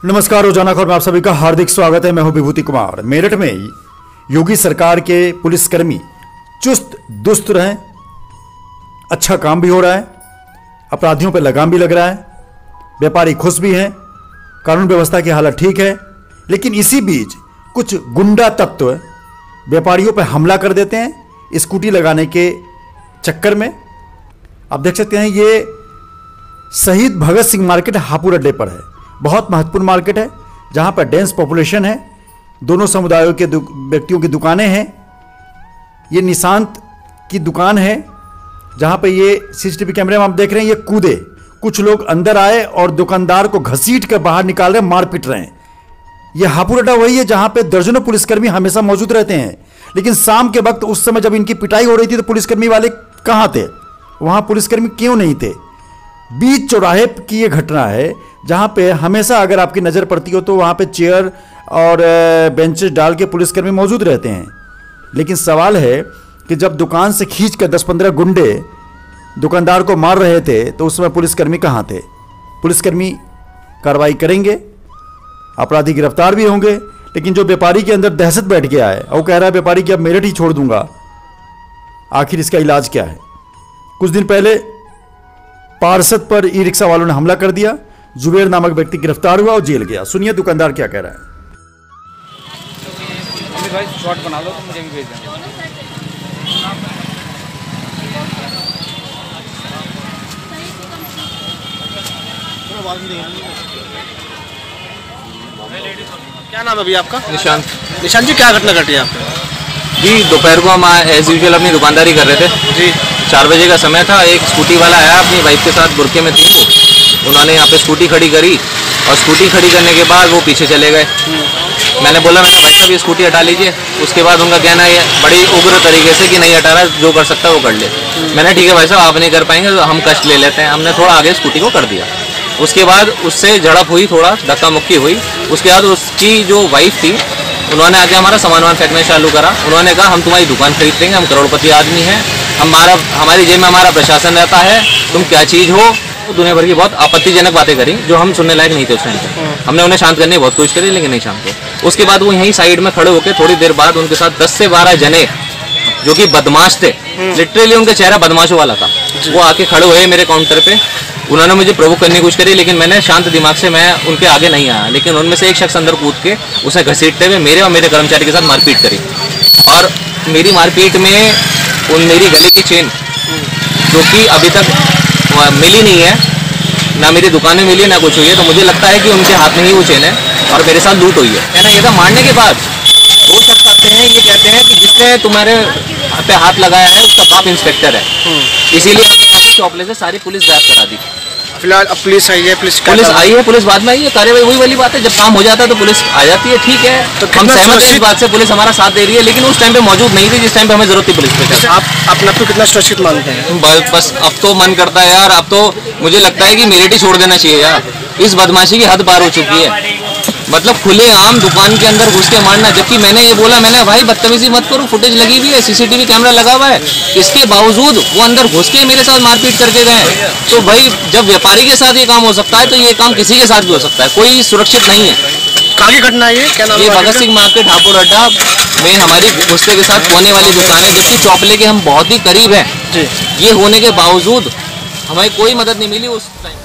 नमस्कार, रोजाना खबर में आप सभी का हार्दिक स्वागत है। मैं हूं विभूति कुमार। मेरठ में योगी सरकार के पुलिसकर्मी चुस्त दुरुस्त रहे, अच्छा काम भी हो रहा है, अपराधियों पर लगाम भी लग रहा है, व्यापारी खुश भी हैं, कानून व्यवस्था की हालत ठीक है। लेकिन इसी बीच कुछ गुंडा तत्व व्यापारियों पर हमला कर देते हैं स्कूटी लगाने के चक्कर में। आप देख सकते हैं ये शहीद भगत सिंह मार्केट हापुड़ अड्डे पर है। बहुत महत्वपूर्ण मार्केट है जहां पर डेंस पॉपुलेशन है, दोनों समुदायों के व्यक्तियों की दुकानें हैं। ये निशांत की दुकान है जहां पर ये सीसीटीवी कैमरे में आप देख रहे हैं, ये कूदे, कुछ लोग अंदर आए और दुकानदार को घसीट कर बाहर निकाल रहे, मार पीट रहे हैं। ये हापुड़ अड्डा वही है जहां पे दर्जनों पुलिसकर्मी हमेशा मौजूद रहते हैं। लेकिन शाम के वक्त उस समय जब इनकी पिटाई हो रही थी तो पुलिसकर्मी वाले कहां थे, वहां पुलिसकर्मी क्यों नहीं थे? बीच चौराहे की ये घटना है जहां पे हमेशा अगर आपकी नज़र पड़ती हो तो वहां पे चेयर और बेंचेस डाल के पुलिसकर्मी मौजूद रहते हैं। लेकिन सवाल है कि जब दुकान से खींच कर 10-15 गुंडे दुकानदार को मार रहे थे तो उस समय पुलिसकर्मी कहां थे? पुलिसकर्मी कार्रवाई करेंगे, अपराधी गिरफ्तार भी होंगे, लेकिन जो व्यापारी के अंदर दहशत बैठ गया है, वो कह रहा है व्यापारी कि अब मेरठ ही छोड़ दूंगा। आखिर इसका इलाज क्या है? कुछ दिन पहले पार्षद पर ई रिक्शा वालों ने हमला कर दिया, जुबेर नामक व्यक्ति गिरफ्तार हुआ और जेल गया। सुनिए दुकानदार क्या कह रहा है। भाई शॉट बना लो तो मुझे भी भेज देना। क्या नाम है अभी आपका? निशांत। निशांत जी, क्या घटना घटी है आपके? जी दोपहर को हम एज यूजुअल अपनी दुकानदारी कर रहे थे जी। 4 बजे का समय था। एक स्कूटी वाला आया, अपनी वाइफ के साथ बुरके में थी वो। उन्होंने यहाँ पे स्कूटी खड़ी करी और स्कूटी खड़ी करने के बाद वो पीछे चले गए। मैंने बोला भाई साहब ये स्कूटी हटा लीजिए। उसके बाद उनका कहना है बड़ी उग्र तरीके से कि नहीं हटा रहा, जो कर सकता है वो कर ले। मैंने ठीक है भाई साहब आप नहीं कर पाएंगे तो हम कष्ट ले लेते हैं। हमने थोड़ा आगे स्कूटी को कर दिया। उसके बाद उससे झड़प हुई, थोड़ा धक्का मुक्की हुई। उसके बाद उसकी जो वाइफ थी उन्होंने आके हमारा सामान फेंकना चालू करा। उन्होंने कहा हम तुम्हारी दुकान खरीद लेंगे, हम करोड़पति आदमी हैं, हमारी जेब में हमारा प्रशासन रहता है, तुम क्या चीज़ हो। दुनिया भर की बहुत आपत्तिजनक बातें करी जो हम सुनने लायक नहीं थे उस टाइम पे। हमने उन्हें शांत करने की बहुत कोशिश करी लेकिन नहीं शांत हुए। उसके बाद वो यहीं साइड में खड़े होकर थोड़ी देर बाद उनके साथ 10 से 12 जने जो कि बदमाश थे, लिटरली उनका चेहरा बदमाशों वाला था, वो आके खड़े हुए मेरे काउंटर पे। उन्होंने मुझे प्रोवोक करने की कोशिश करी लेकिन मैंने शांत दिमाग से मैं उनके आगे नहीं आया। लेकिन उनमें से एक शख्स अंदर कूद के उसे घसीटते हुए मेरे और मेरे कर्मचारी के साथ मारपीट करी। और मेरी मारपीट में मेरी गले की चेन जो कि अभी तक मिली नहीं है, ना मेरी दुकान में मिली है ना कुछ हुई है, तो मुझे लगता है कि उनके हाथ में ही वो चेन है और मेरे साथ लूट हुई है ना। ये था मारने के बाद 2 शख्स आते हैं, ये कहते हैं कि जिसने तुम्हारे पे हाथ लगाया है उसका बाप इंस्पेक्टर है, इसीलिए हमने यहाँ से चौपले से सारी पुलिस गायब करा दी। फिलहाल अब पुलिस आई है, पुलिस आई है, पुलिस बाद में आई है। कार्रवाई वही वाली बात है, जब काम हो जाता है तो पुलिस आ जाती है, ठीक है। तो हम सहमत हैं इस बात से, पुलिस हमारा साथ दे रही है, लेकिन उस टाइम पे मौजूद नहीं थी जिस टाइम पे हमें जरूरत थी पुलिस पे। आप अपने आप को कितना सुरक्षित मानते हैं? बस अब तो मन करता है यार, अब तो मुझे लगता है कि मेरिट ही छोड़ देना चाहिए यार। इस बदमाशी की हद पार हो चुकी है। मतलब खुलेआम दुकान के अंदर घुस के मारना, जबकि मैंने ये बोला, मैंने भाई बदतमीजी मत करो, फुटेज लगी हुई है, सीसीटीवी कैमरा लगा हुआ है। इसके बावजूद वो अंदर घुस के मेरे साथ मारपीट करके गए। तो भाई जब व्यापारी के साथ ये काम हो सकता है तो ये काम किसी के साथ भी हो सकता है, कोई सुरक्षित नहीं है। आगे घटना है क्या नाम? ये भगत सिंह मार्केट हापुड़ अड्डा में हमारी गुस्से के साथ होने वाली दुकान है, जबकि चौपले के हम बहुत ही करीब हैं। ये होने के बावजूद हमें कोई मदद नहीं मिली उस टाइम।